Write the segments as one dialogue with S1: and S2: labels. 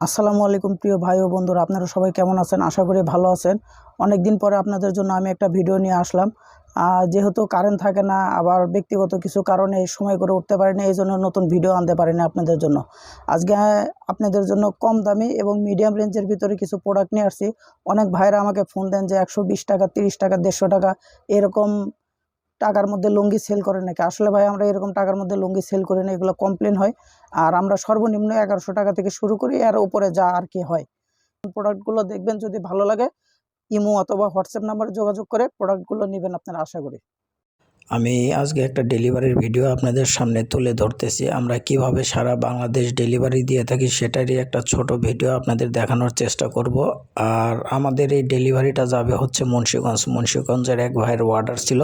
S1: আসসালামু আলাইকুম প্রিয় ভাই ও বন্ধুরা, আপনারা সবাই কেমন আছেন? আশা করি ভালো আছেন। অনেক দিন পরে আপনাদের জন্য আমি একটা ভিডিও নিয়ে আসলাম। যেহেতু কারেন্ট থাকে না, আবার ব্যক্তিগত কিছু কারণে এই সময় করে উঠতে পারিনি, এই জন্য নতুন ভিডিও আনতে পারিনি আপনাদের জন্য। আজকে আপনাদের জন্য কম দামি এবং মিডিয়াম রেঞ্জের ভিতরে কিছু প্রোডাক্ট নিয়ে আসছি। অনেক ভাইরা আমাকে ফোন দেন যে 120 টাকা, 30 টাকা, 150 টাকা এরকম টাকার মধ্যে লুঙ্গি সেল করে নাকি। আসলে ভাই আমরা এরকম টাকার মধ্যে লুঙ্গি সেল করি না, এগুলো কমপ্লেন হয়। আর আমরা সর্বনিম্ন 1100 টাকা থেকে শুরু করি, এর উপরে যা আর কি হয়। প্রোডাক্টগুলো দেখবেন, যদি ভালো লাগে ইমো অথবা হোয়াটসঅ্যাপ নাম্বারে যোগাযোগ করে প্রোডাক্টগুলো নেবেন আপনারা, আশা করি।
S2: আমি আজকে একটা ডেলিভারির ভিডিও আপনাদের সামনে তুলে ধরতেছি। আমরা কিভাবে সারা বাংলাদেশ ডেলিভারি দিয়ে থাকি সেটারই একটা ছোট ভিডিও আপনাদের দেখানোর চেষ্টা করব। আর আমাদের এই ডেলিভারিটা যাবে হচ্ছে মুন্সিগঞ্জের এক ভাইয়ের অর্ডার ছিল।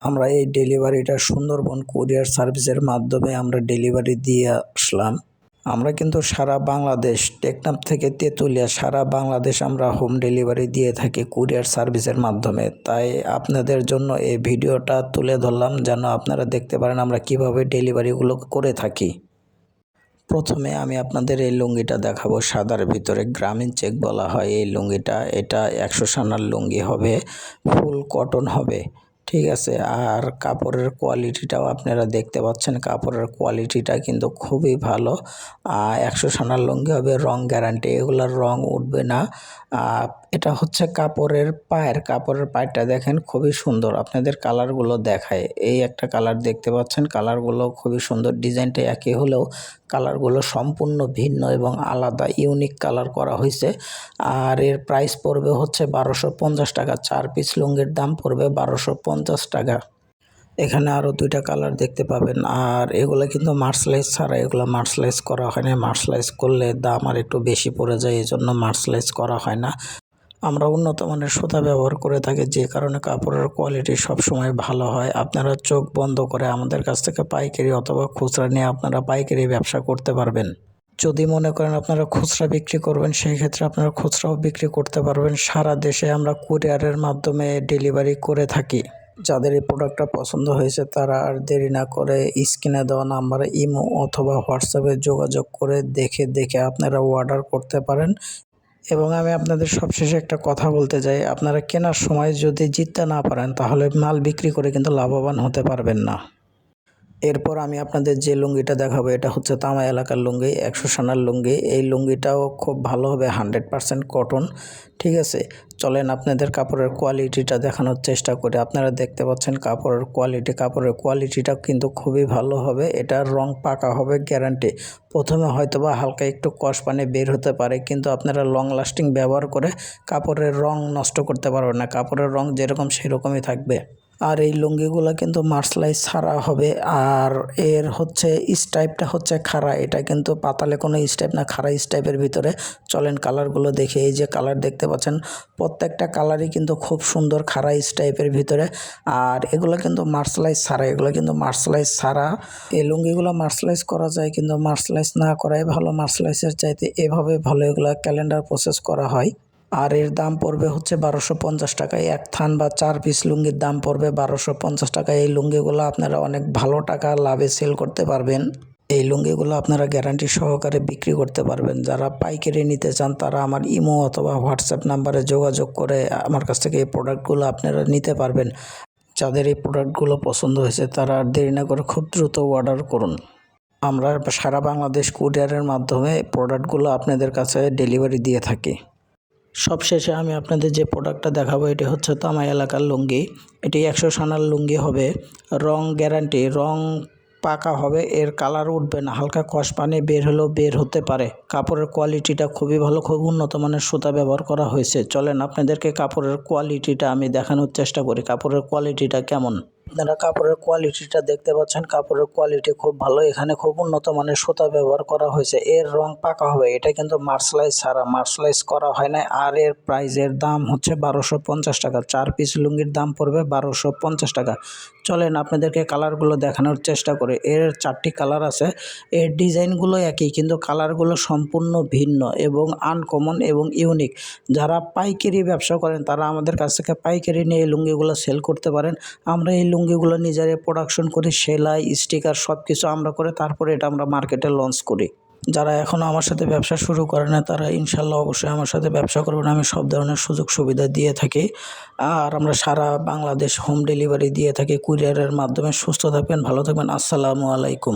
S2: আমরা এই ডেলিভারিটা সুন্দরবন কুরিয়ার সার্ভিসের মাধ্যমে আমরা ডেলিভারি দিয়ে আসলাম। আমরা কিন্তু সারা বাংলাদেশ, টেকনাফ থেকে তেঁতুলিয়া, সারা বাংলাদেশ আমরা হোম ডেলিভারি দিয়ে থাকি কুরিয়ার সার্ভিসের মাধ্যমে। তাই আপনাদের জন্য এই ভিডিওটা তুলে ধরলাম যেন আপনারা দেখতে পারেন আমরা কিভাবে ডেলিভারিগুলো করে থাকি। প্রথমে আমি আপনাদের এই লুঙ্গিটা দেখাবো, সাদার ভিতরে গ্রামীণ চেক বলা হয় এই লুঙ্গিটা। এটা 100 সানার লুঙ্গি হবে, ফুল কটন হবে, ঠিক আছে। আর কাপড়ের কোয়ালিটিটাও আপনারা দেখতে পাচ্ছেন, কাপড়ের কোয়ালিটিটা কিন্তু খুবই ভালো। 100 সানার লুঙ্গি হবে, রং গ্যারান্টি, এগুলার রং উঠবে না। এটা হচ্ছে কাপড়ের পায়েরটা দেখেন খুবই সুন্দর। আপনাদের কালারগুলো দেখায়, এই একটা কালার দেখতে পাচ্ছেন, কালারগুলো খুবই সুন্দর। ডিজাইনটা একই হলেও কালারগুলো সম্পূর্ণ ভিন্ন এবং আলাদা, ইউনিক কালার করা হয়েছে। আর এর প্রাইস পড়বে হচ্ছে 1250 টাকা। 4 পিস লুঙ্গির দাম পড়বে 1250 টাকা। এখানে আরও 2টা কালার দেখতে পাবেন। আর এগুলো কিন্তু মার্সেলাইজ ছাড়া, এগুলো মার্সেলাইজ করা হয় না। মার্সেলাইজ করলে দাম আর একটু বেশি পড়ে যায়, এই জন্য মার্সেলাইজ করা হয় না। আমরা উন্নত মানের সুতা ব্যবহার করে থাকি, যে কারণে কাপড়ের কোয়ালিটি সবসময় ভালো হয়। আপনারা চোখ বন্ধ করে আমাদের কাছ থেকে পাইকারি অথবা খুচরা নিয়ে আপনারা পাইকারি ব্যবসা করতে পারবেন। যদি মনে করেন আপনারা খুচরা বিক্রি করবেন, সেই ক্ষেত্রে আপনারা খুচরাও বিক্রি করতে পারবেন। সারা দেশে আমরা কুরিয়ারের মাধ্যমে ডেলিভারি করে থাকি। যাদের এই প্রোডাক্টটা পছন্দ হয়েছে তারা আর দেরি না করে স্ক্রিনে দেওয়া নাম্বারে ইমো অথবা হোয়াটসঅ্যাপে যোগাযোগ করে দেখে আপনারা অর্ডার করতে পারেন। এবং আমি আপনাদের সবশেষে একটা কথা বলতে চাই, আপনারা কেনার সময় যদি জিততে না পারেন তাহলে মাল বিক্রি করে কিন্তু লাভবান হতে পারবেন না। এরপর আমি আপনাদের যে লুঙ্গিটা দেখাবো, এটা হচ্ছে তামা এলাকার লুঙ্গি, 100 সানার লুঙ্গি। এই লুঙ্গিটাও খুব ভালো হবে, 100% কটন, ঠিক আছে। চলেন আপনাদের কাপড়ের কোয়ালিটিটা দেখানোর চেষ্টা করি। আপনারা দেখতে পাচ্ছেন কাপড়ের কোয়ালিটিটা কিন্তু খুবই ভালো হবে। এটার রং পাকা হবে, গ্যারান্টি। প্রথমে হয়তোবা হালকা একটু কষ পানি বের হতে পারে, কিন্তু আপনারা লং লাস্টিং ব্যবহার করে কাপড়ের রং নষ্ট করতে পারবেন না। কাপড়ের রং যেরকম সেরকমই থাকবে। আর এই লুঙ্গিগুলো কিন্তু মার্সেলাইজ ছাড়া হবে। আর এর হচ্ছে স্টাইপটা হচ্ছে খাড়া, এটা কিন্তু পাতালে কোনো স্টাইপ না, খাড়া স্টাইপের ভিতরে। চলেন কালারগুলো দেখে, এই যে কালার দেখতে পাচ্ছেন, প্রত্যেকটা কালারই কিন্তু খুব সুন্দর খাড়া স্টাইপের ভিতরে। আর এগুলো কিন্তু মার্সেলাইজ ছাড়া। এই লুঙ্গিগুলো মার্সেলাইজ করা যায়, কিন্তু মার্সেলাইজ না করাই ভালো। মার্সেলাইজের চাইতে এভাবে ভালো, এগুলো ক্যালেন্ডার প্রসেস করা হয়। আর এর দাম পড়বে হচ্ছে 1250 টাকায়। 1 থান বা 4 পিস লুঙ্গির দাম পড়বে 1250 টাকায়। এই লুঙ্গিগুলো আপনারা অনেক ভালো টাকা লাভে সেল করতে পারবেন। এই লুঙ্গিগুলো আপনারা গ্যারান্টি সহকারে বিক্রি করতে পারবেন। যারা পাইকারি নিতে চান তারা আমার ইমো অথবা হোয়াটসঅ্যাপ নাম্বারে যোগাযোগ করে আমার কাছ থেকে এই প্রোডাক্টগুলো আপনারা নিতে পারবেন। যাদের এই প্রোডাক্টগুলো পছন্দ হয়েছে তারা আর দেরি না করে খুব দ্রুত অর্ডার করুন। আমরা সারা বাংলাদেশ কুরিয়ারের মাধ্যমে প্রোডাক্টগুলো আপনাদের কাছে ডেলিভারি দিয়ে থাকি। সবশেষে আমি আপনাদের যে প্রোডাক্টটা দেখাবো, এটি হচ্ছে তামা এলাকার লুঙ্গি। এটি 100 সানার লুঙ্গি হবে, রং গ্যারান্টি, রং পাকা হবে, এর কালার উঠবে না। হালকা কষ পানি বের হলেও বের হতে পারে। কাপড়ের কোয়ালিটিটা খুবই ভালো, খুব উন্নত মানের সুতা ব্যবহার করা হয়েছে। চলেন আপনাদেরকে কাপড়ের কোয়ালিটিটা আমি দেখানোর চেষ্টা করি, কাপড়ের কোয়ালিটিটা কেমন। আপনারা কাপড়ের কোয়ালিটিটা দেখতে পাচ্ছেন, কাপড়ের কোয়ালিটি খুব ভালো। এখানে খুব উন্নত মানের সুতা ব্যবহার করা হয়েছে। এর রং পাকা হবে, এটা কিন্তু মার্সেলাইজ ছাড়া, মার্সেলাইজ করা হয় না। আর এর প্রাইজের দাম হচ্ছে 1250 টাকা। 4 পিস লুঙ্গির দাম পড়বে 1250 টাকা। চলেন আপনাদেরকে কালারগুলো দেখানোর চেষ্টা করি। এর 4টি কালার আছে। এর ডিজাইনগুলো একই, কিন্তু কালারগুলো সম্পূর্ণ ভিন্ন এবং আনকমন এবং ইউনিক। যারা পাইকারি ব্যবসা করেন তারা আমাদের কাছ থেকে পাইকারি নিয়ে এই লুঙ্গিগুলো সেল করতে পারেন। আমরা এই লুঙ্গিগুলো নিজেরাই প্রোডাকশন করি, সেলাই, স্টিকার সব কিছু আমরা করে তারপরে এটা আমরা মার্কেটে লঞ্চ করি। যারা এখনও আমার সাথে ব্যবসা শুরু করে না তারা ইনশাল্লাহ অবশ্যই আমার সাথে ব্যবসা করবেন। আমি সব ধরনের সুযোগ সুবিধা দিয়ে থাকি আর আমরা সারা বাংলাদেশ হোম ডেলিভারি দিয়ে থাকি কুরিয়ারের মাধ্যমে। সুস্থ থাকবেন, ভালো থাকবেন। আসসালামু আলাইকুম।